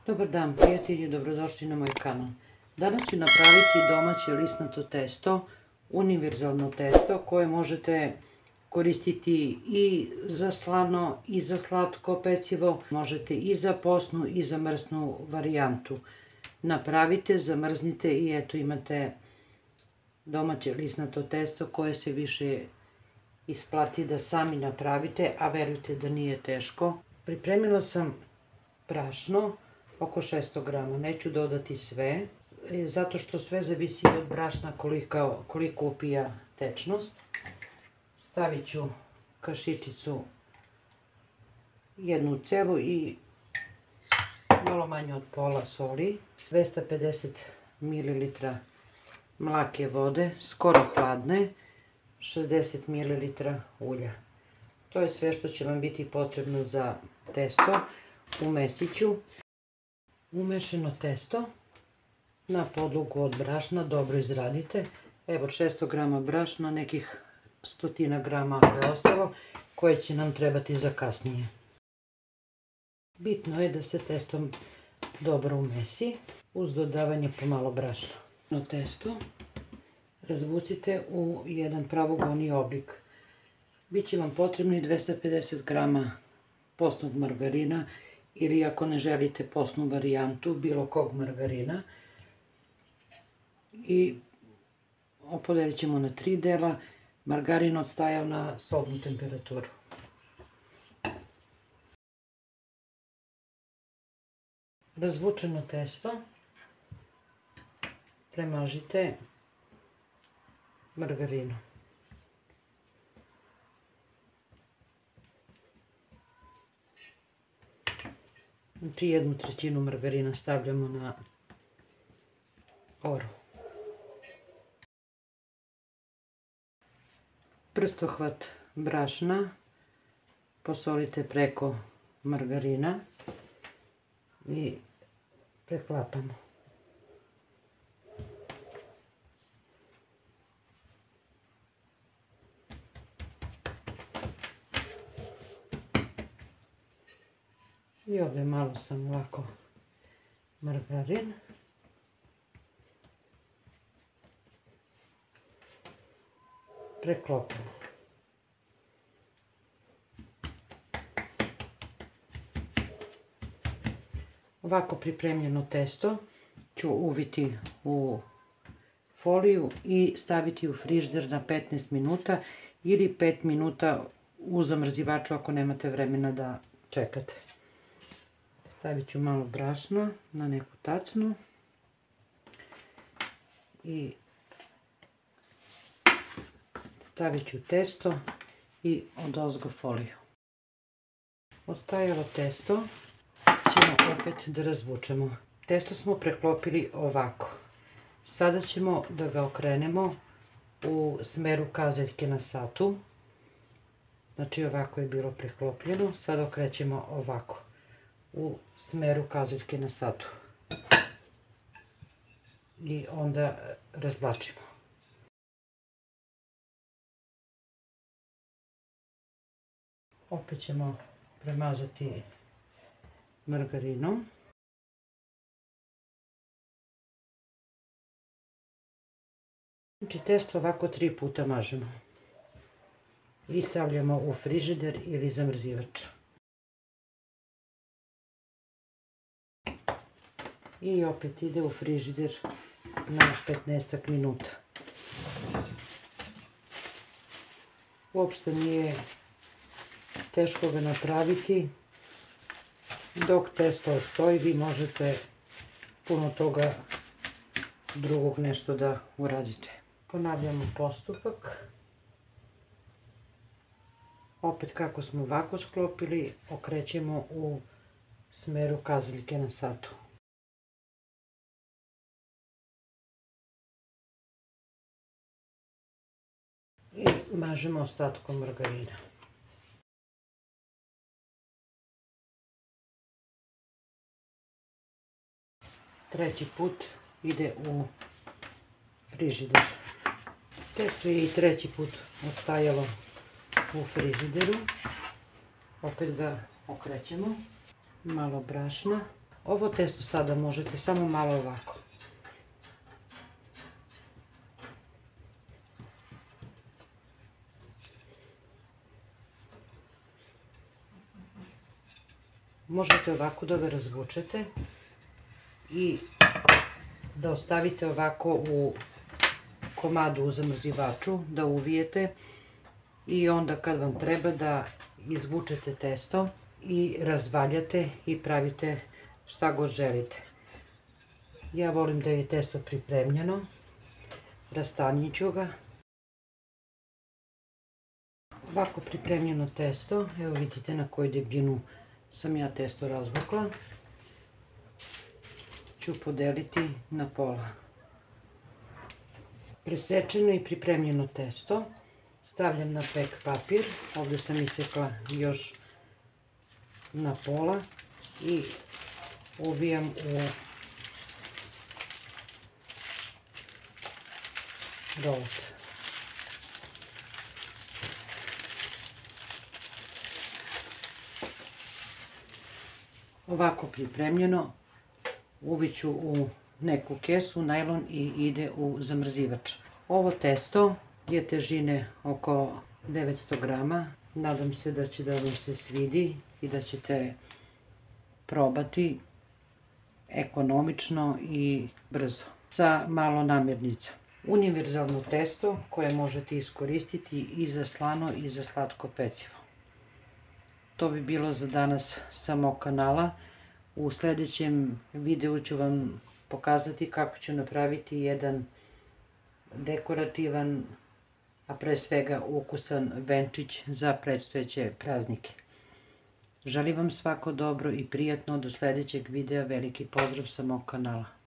Dobar dan prijatelji, dobrodošli na moj kanal. Danas ću napraviti domaće lisnato testo, univerzalno testo koje možete koristiti i za slano i za slatko pecivo. Možete i za postnu i za mrsnu varijantu. Napravite, zamrznite i eto imate domaće lisnato testo koje se više isplati da sami napravite, a verujte da nije teško. Pripremila sam brašno, oko 600 grama, neću dodati sve, zato što sve zavisi od brašna koliko upija tečnost. Stavit ću kašičicu jednu celu i malo manje od pola soli, 250 ml mlake vode, skoro hladne, 60 ml ulja. To je sve što će vam biti potrebno za testo. Umesit ću umešano testo na podlogu od brašna, dobro izradite. Evo 600 grama brašna, nekih 100 grama ako je ostalo, koje će nam trebati za kasnije. Bitno je da se testo dobro umesi uz dodavanje pomalo brašna. Testo razvucite u jedan pravouglani oblik. Biće vam potrebno i 250 grama postnog margarina ili ako ne želite postnu varijantu bilo kog margarina. I podelit ćemo na 3 dela. Margarin odstajao na sobnu temperaturu. Razvučeno testo premažite margarinom. Znači 1/3 margarina stavljamo na oru. Prstohvat brašna posolite preko margarina i preklapamo. I ovdje malo sam ovako margarin. Preklopimo. Ovako pripremljeno testo ću uviti u foliju i staviti u frižider na 15 minuta ili 5 minuta u zamrzivaču ako nemate vremena da čekate. Stavit ću malo brašna na neku tacnu i stavit ću testo i odozgo foliju. Ostajalo testo ćemo opet da razvučemo. Testo smo preklopili ovako. Sada ćemo da ga okrenemo u smeru kazaljke na satu. Znači ovako je bilo preklopljeno. Sada okrećemo ovako u smeru kazaljke na satu. I onda razvlačimo. Opet ćemo premazati margarinom. Znači testo ovako 3 puta mažemo. I stavljamo u frižider ili zamrzivač. I opet ide u frižider na 15 minuta. Uopšte nije teško ga napraviti. Dok testo stoji vi možete puno toga drugog nešto da uradite. Ponavljamo postupak. Opet kako smo ovako sklopili, okrećemo u smeru kazaljke na satu. I mažemo ostatkom margarina. Treći put ide u frižider. Testo je i treći put odstajalo u frižideru. Opet ga okrećemo. Malo brašna. Ovo testo sada možete samo malo ovako. Možete ovako da ga razvučete i da ostavite ovako u komadu u zamrzivaču, da uvijete i onda kad vam treba da izvučete testo i razvaljate i pravite šta god želite. Ja volim da je testo pripremljeno, rastanit ću ga. Ovako pripremljeno testo, evo vidite na koju debljinu sam ja testo razvukla, ću podeliti na pola. Presečeno i pripremljeno testo stavljam na pek papir, ovdje sam isekla još na pola i uvijam u rolot. Ovako pripremljeno uviću u neku kesu, najlon i ide u zamrzivač. Ovo testo je težine oko 900 grama. Nadam se da će da vam se svidi i da ćete probati ekonomično i brzo sa malo namirnica. Univerzalno testo koje možete iskoristiti i za slano i za slatko pecivo. To bi bilo za danas sa mog kanala. U sljedećem videu ću vam pokazati kako ću napraviti jedan dekorativan, a pre svega ukusan venčić za predstojeće praznike. Želim vam svako dobro i prijatno do sljedećeg videa. Veliki pozdrav sa mog kanala.